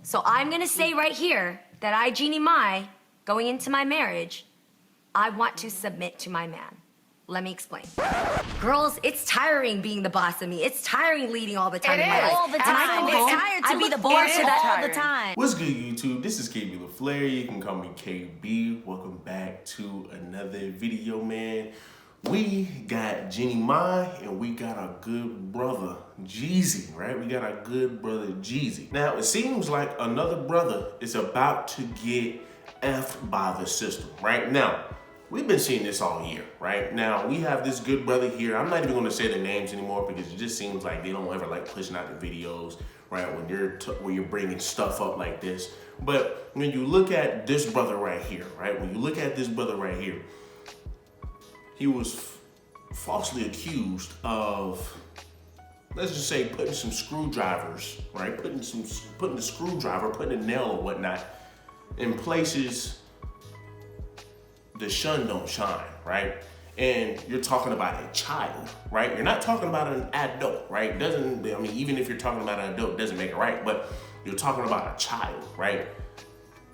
So I'm gonna say right here that I, Jeannie Mai, going into my marriage, I want to submit to my man. Let me explain. Girls, it's tiring being the boss of me. It's tiring leading all the time in my life. All the time. It's tired to be the boss of that all the time. What's good, YouTube? This is KB LaFleur. You can call me KB. Welcome back to another video, man. We got Jeannie Mai and we got our good brother Jeezy, right? We got our good brother Jeezy. Now, it seems like another brother is about to get effed by the system, right? Now, we've been seeing this all year, right? Now, we have this good brother here. I'm not even gonna say their names anymore because it just seems like they don't ever like pushing out the videos, right? When you're bringing stuff up like this. But when you look at this brother right here, right? When you look at this brother right here, he was falsely accused of, let's just say, putting some screwdrivers, right? Putting a screwdriver, putting a nail or whatnot in places the sun don't shine, right? And you're talking about a child, right? You're not talking about an adult, right? Even if you're talking about an adult, it doesn't make it right, but you're talking about a child, right?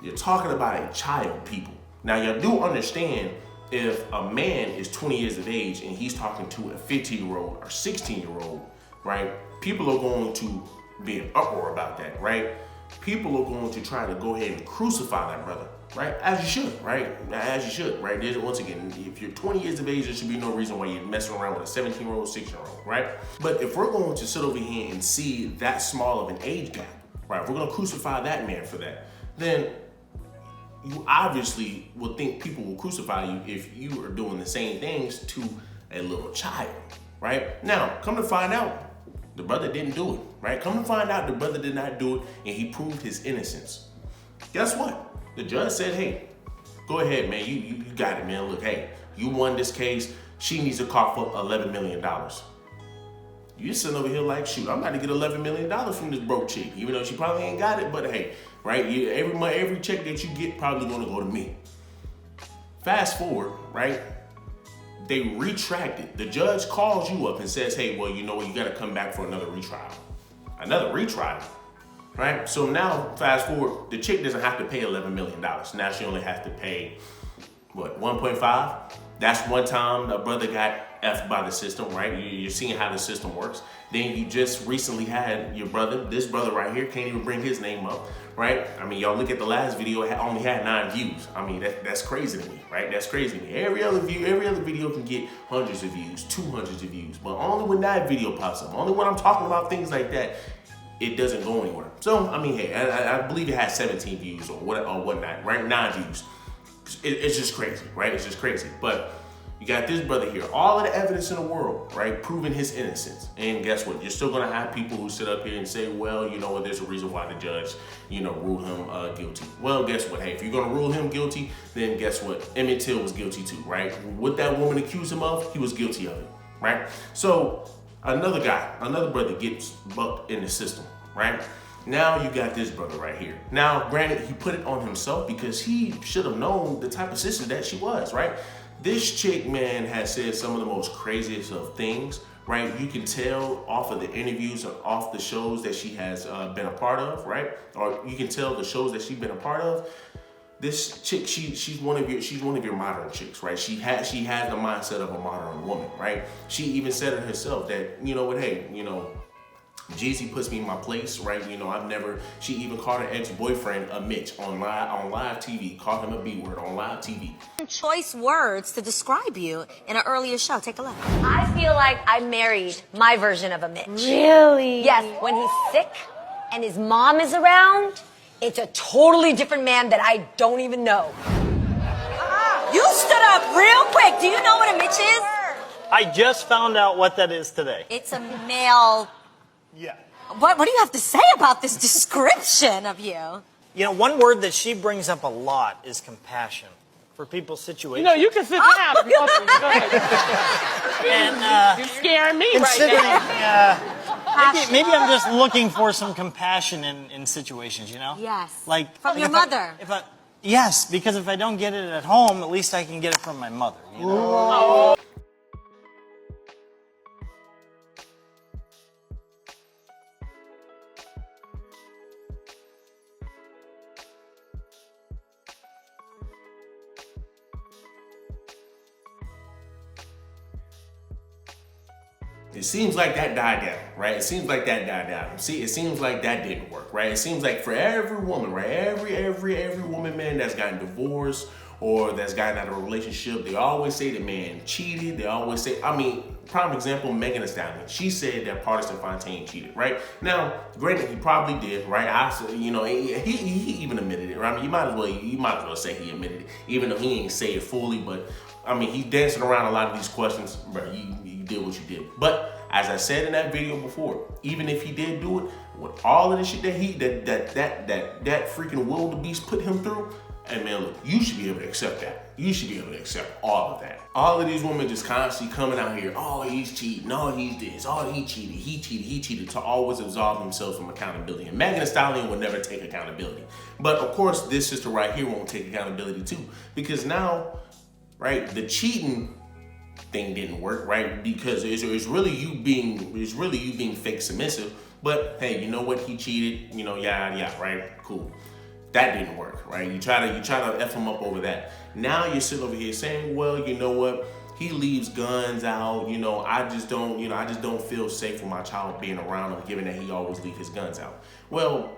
You're talking about a child, people. Now, you do understand if a man is 20 years of age and he's talking to a 15-year-old or 16-year-old, right? People are going to be in uproar about that, right? People are going to try to go ahead and crucify that brother, right? As you should, right? As you should, right? Once again, if you're 20 years of age, there should be no reason why you're messing around with a 17-year-old, 6-year-old, right? But if we're going to sit over here and see that small of an age gap, right? If we're gonna crucify that man for that, then you obviously will think people will crucify you if you are doing the same things to a little child, right? Now, come to find out, the brother didn't do it, right? Come to find out the brother did not do it and he proved his innocence. Guess what? The judge said, hey, go ahead, man, you got it, man. Look, hey, you won this case. She needs to cough up $11 million. You sitting over here like, shoot, I'm about to get $11 million from this broke chick, even though she probably ain't got it, but hey, right? Every month, every check that you get probably gonna go to me. Fast forward, right? They retracted. The judge calls you up and says, hey, well, you know what? You gotta come back for another retrial. Another retrial, right? So now, fast forward, the chick doesn't have to pay $11 million. Now she only has to pay, what, 1.5? That's one time the brother got effed by the system, right? You're seeing how the system works. Then you just recently had your brother, this brother right here, can't even bring his name up, right? I mean, y'all look at the last video, it only had 9 views. I mean, that's crazy to me, right? That's crazy to me. Every other video can get hundreds of views, 200s of views, but only when that video pops up, only when I'm talking about things like that, it doesn't go anywhere. So, I mean, hey, I believe it has 17 views or whatnot, right? 9 views. It's just crazy, right? It's just crazy. But you got this brother here, all of the evidence in the world, right? Proving his innocence. And guess what? You're still gonna have people who sit up here and say, well, you know what, there's a reason why the judge, ruled him guilty. Well, guess what? Hey, if you're gonna rule him guilty, then guess what? Emmett Till was guilty too, right? What that woman accused him of, he was guilty of it, right? So another brother gets bucked in the system, right? Now you got this brother right here. Now, granted, he put it on himself because he should have known the type of sister that she was, right? This chick, man, has said some of the most craziest of things, right? You can tell off of the interviews and off the shows that she has been a part of, right? Or you can tell the shows that she's been a part of. This chick, she's one of your modern chicks, right? She has the mindset of a modern woman, right? She even said it herself that, you know what, hey, Jeezy puts me in my place, right? She even called her ex-boyfriend a Mitch on live TV, called him a B-word on live TV. Choice words to describe you in an earlier show. Take a look. I feel like I married my version of a Mitch. Really? Yes, when he's sick and his mom is around, it's a totally different man that I don't even know. You stood up real quick. Do you know what a Mitch is? I just found out what that is today. It's a male. Yeah. What do you have to say about this description of you? You know, one word that she brings up a lot is compassion for people's situations. You can sit down if you want to. Go ahead. And You're scaring me considering, right now. maybe I'm just looking for some compassion in situations, Yes. Like From your mother. Yes, because if I don't get it at home, at least I can get it from my mother. Oh. It seems like that died down, right? It seems like that died down. See, it seems like that didn't work, right? It seems like for every woman, right? Every woman, man, that's gotten divorced or that's gotten out of a relationship, they always say the man cheated. They always say, I mean, prime example, Megan Thee Stallion. She said that Partisan Fontaine cheated, right? Now, granted, he probably did, right? He even admitted it, right? I mean, you might as well say he admitted it, even though he ain't say it fully, but I mean, he's dancing around a lot of these questions, bro. You did what you did. But as I said in that video before, even if he did do it, with all of the shit that freaking wildebeest put him through, and man, look, you should be able to accept that. You should be able to accept all of that. All of these women just constantly coming out here, oh, he's cheating, oh, he's this, oh, he cheated, to always absolve themselves from accountability. And Megan Thee Stallion will never take accountability. But of course, this sister right here won't take accountability too, because now, right, the cheating thing didn't work, right? Because it's really you being fake submissive. But hey, you know what? He cheated, yeah, right? Cool. That didn't work, right? You try to F him up over that. Now you're sitting over here saying, well, you know what? He leaves guns out, I just don't feel safe with my child being around him, given that he always leaves his guns out. Well,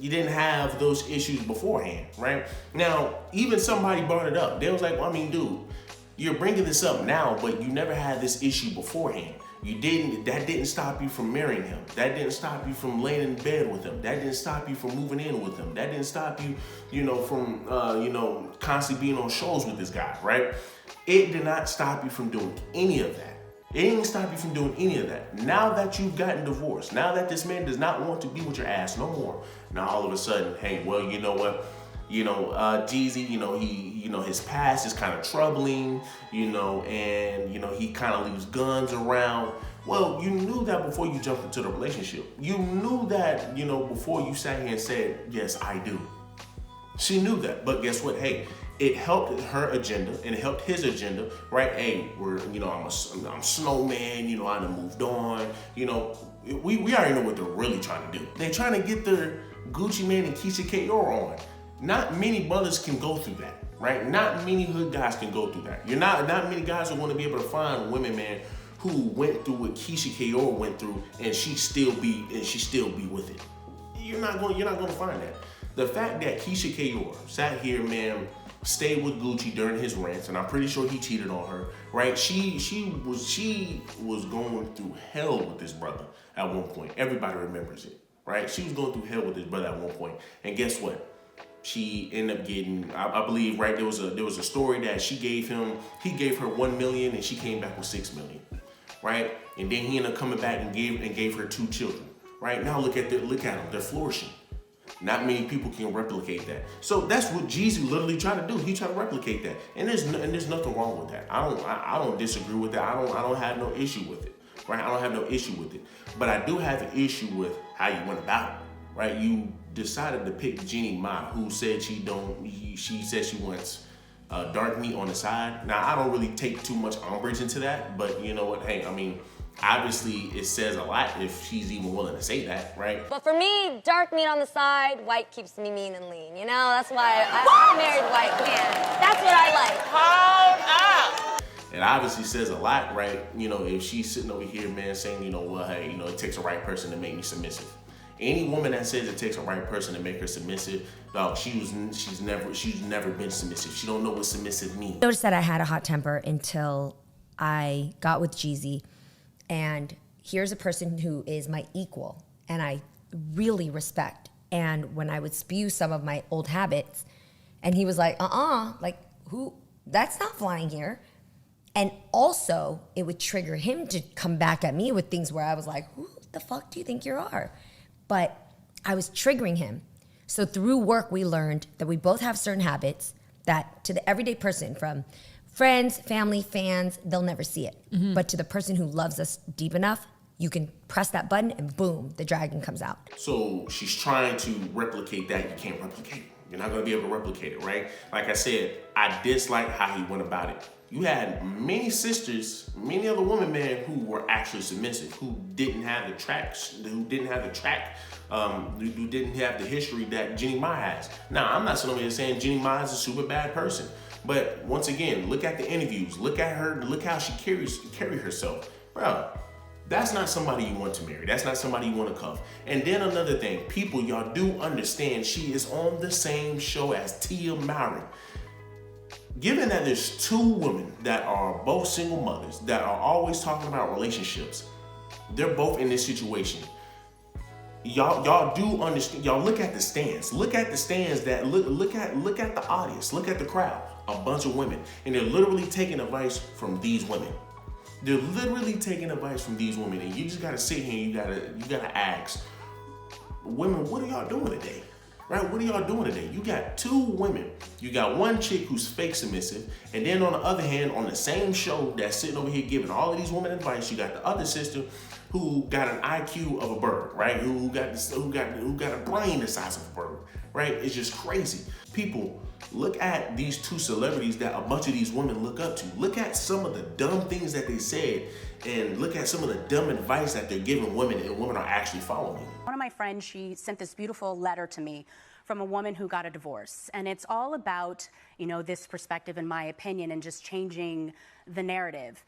you didn't have those issues beforehand, right? Now, even somebody brought it up. They was like, well, I mean, dude, you're bringing this up now, but you never had this issue beforehand. That didn't stop you from marrying him. That didn't stop you from laying in bed with him. That didn't stop you from moving in with him. That didn't stop you, from, constantly being on shows with this guy, right? It did not stop you from doing any of that. It didn't stop you from doing any of that. Now that you've gotten divorced, now that this man does not want to be with your ass no more, now all of a sudden, hey, well, you know what? Jeezy, his past is kind of troubling, and, he kind of leaves guns around. Well, you knew that before you jumped into the relationship. You knew that, before you sat here and said, yes, I do. She knew that, but guess what? Hey, it helped her agenda and it helped his agenda, right? Hey, I'm a snowman, I done moved on, we already know what they're really trying to do. They're trying to get their Gucci Mane and Keisha Kayor on. Not many brothers can go through that, right? Not many hood guys can go through that. Not many guys are going to be able to find women, man, who went through what Keisha Kayor went through, and she still be with it. You're not going to find that. The fact that Keisha Kayor sat here, man, stayed with Gucci during his rants, and I'm pretty sure he cheated on her, right? She was going through hell with this brother at one point. Everybody remembers it, right? She was going through hell with this brother at one point, and guess what? She ended up getting, I believe, right, there was a story that he gave her $1 million and she came back with $6 million, right? And then he ended up coming back and gave her 2 children, right? Now look at them, they're flourishing. Not many people can replicate that. So that's what Jeezy literally tried to do. He tried to replicate that, and there's nothing wrong with that. I don't disagree with that. I don't have no issue with it, right? I don't have no issue with it, but I do have an issue with how you went about it, right? You decided to pick Jeannie Mai, who said she said she wants dark meat on the side. Now, I don't really take too much umbrage into that, but you know what? Hey, I mean, obviously it says a lot if she's even willing to say that, right? But for me, dark meat on the side, white keeps me mean and lean. That's why I married white man. That's what I like. Hold up. It obviously says a lot, right? If she's sitting over here, man, saying, well, hey, it takes a right person to make me submissive. Any woman that says it takes a right person to make her submissive, dog, she's never been submissive. She don't know what submissive means. I noticed that I had a hot temper until I got with Jeezy, and here's a person who is my equal and I really respect. And when I would spew some of my old habits, and he was like, who? That's not flying here. And also, it would trigger him to come back at me with things where I was like, who the fuck do you think you are? But I was triggering him. So through work, we learned that we both have certain habits that to the everyday person, from friends, family, fans, they'll never see it. Mm-hmm. But to the person who loves us deep enough, you can press that button and boom, the dragon comes out. So she's trying to replicate that. You can't replicate it. You're not gonna be able to replicate it, right? Like I said, I dislike how he went about it. You had many sisters, many other women, man, who were actually submissive, who didn't have the history that Jeannie Mai has. Now, I'm not sitting over here saying Jeannie Mai is a super bad person, but once again, look at the interviews, look at her, look how she carry herself, bro. That's not somebody you want to marry. That's not somebody you want to cuff. And then another thing, people, y'all do understand she is on the same show as Tia Mowry. Given that there's two women that are both single mothers that are always talking about relationships, they're both in this situation. Y'all do understand. Y'all look at the stands. Look at the stands. That look at the audience. Look at the crowd. A bunch of women, and they're literally taking advice from these women. They're literally taking advice from these women, and you just gotta sit here and you gotta ask women, what are y'all doing today? Right? What are y'all doing today? You got two women. You got one chick who's fake submissive, and then on the other hand, on the same show that's sitting over here giving all of these women advice, you got the other sister who got an IQ of a bird, right? Who got a brain the size of a bird, right? It's just crazy. People, look at these two celebrities that a bunch of these women look up to. Look at some of the dumb things that they said, and look at some of the dumb advice that they're giving women, and women are actually following. One of my friends, she sent this beautiful letter to me from a woman who got a divorce. And it's all about, you know, this perspective, in my opinion, and just changing the narrative.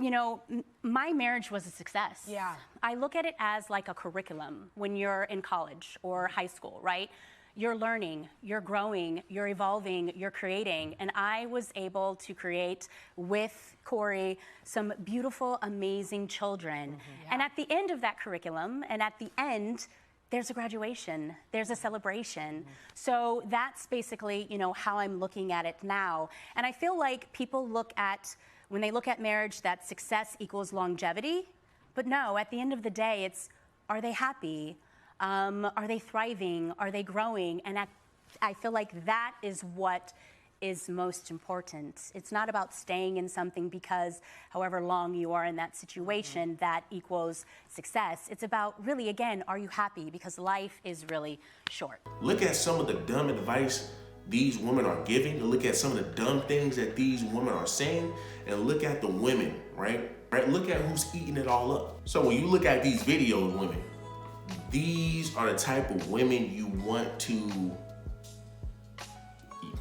You know, my marriage was a success. Yeah. I look at it as like a curriculum when you're in college or high school, right? You're learning, you're growing, you're evolving, you're creating. And I was able to create with Corey some beautiful, amazing children. Yeah. And at the end of that curriculum, and at the end, there's a graduation, there's a celebration. So that's basically, you know, how I'm looking at it now. And I feel like people look at, when they look at marriage, that success equals longevity. But no, at the end of the day, it's, are they happy? Are they thriving? Are they growing? And I feel like that is what is most important. It's not about staying in something because however long you are in that situation, that equals success. It's about really, again, are you happy? Because life is really short. Look at some of the dumb advice these women are giving. Look at some of the dumb things that these women are saying, and look at the women, right? Look at who's eating it all up. So when you look at these videos, women, these are the type of women you want to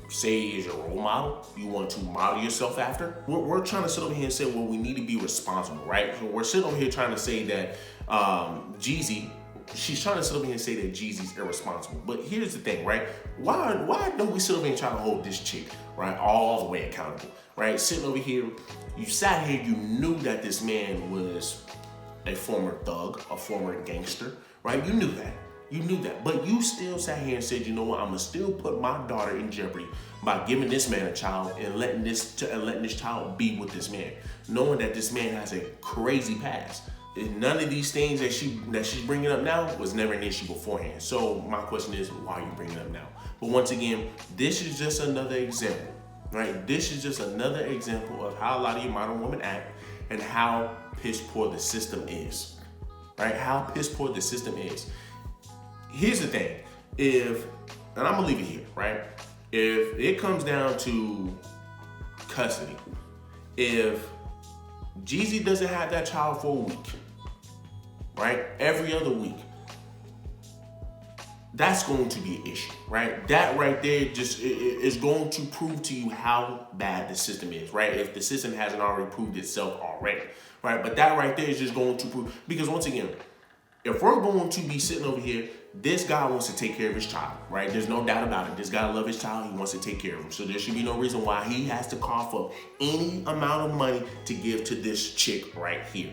say is your role model, you want to model yourself after. We're trying to sit over here and say, well, we need to be responsible, right? So we're sitting over here trying to say that Jeezy, she's trying to sit over here and say that Jeezy's irresponsible. But here's the thing, right? Why don't we sit over here and try to hold this chick, right, all the way accountable, right? Sitting over here, you sat here, you knew that this man was a former thug, a former gangster, right? You knew that. You knew that, but you still sat here and said, you know what, I'm gonna still put my daughter in jeopardy by giving this man a child and letting this child be with this man, knowing that this man has a crazy past. And none of these things that she's bringing up now was never an issue beforehand. So my question is, why are you bringing it up now? But once again, this is just another example, right? This is just another example of how a lot of you modern women act and how piss poor the system is, right? How piss poor the system is. Here's the thing, and I'm gonna leave it here, right? If it comes down to custody, if Jeezy doesn't have that child for a week, right? Every other week, that's going to be an issue, right? That right there just is going to prove to you how bad the system is, right? If the system hasn't already proved itself already, right? But that right there is just going to prove, because once again, if we're going to be sitting over here, this guy wants to take care of his child, right? There's no doubt about it. This guy loves his child. He wants to take care of him. So there should be no reason why he has to cough up any amount of money to give to this chick right here.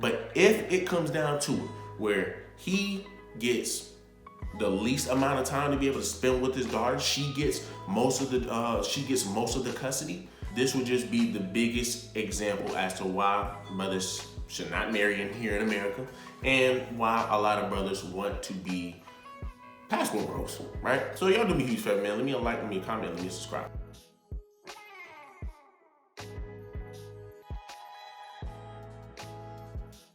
But if it comes down to it, where he gets the least amount of time to be able to spend with his daughter, she gets most of the custody, this would just be the biggest example as to why mothers should not marry in here in America, and why a lot of brothers want to be passport bros, right? So y'all do me a huge favor, man. Let me a like, let me a comment, let me a subscribe.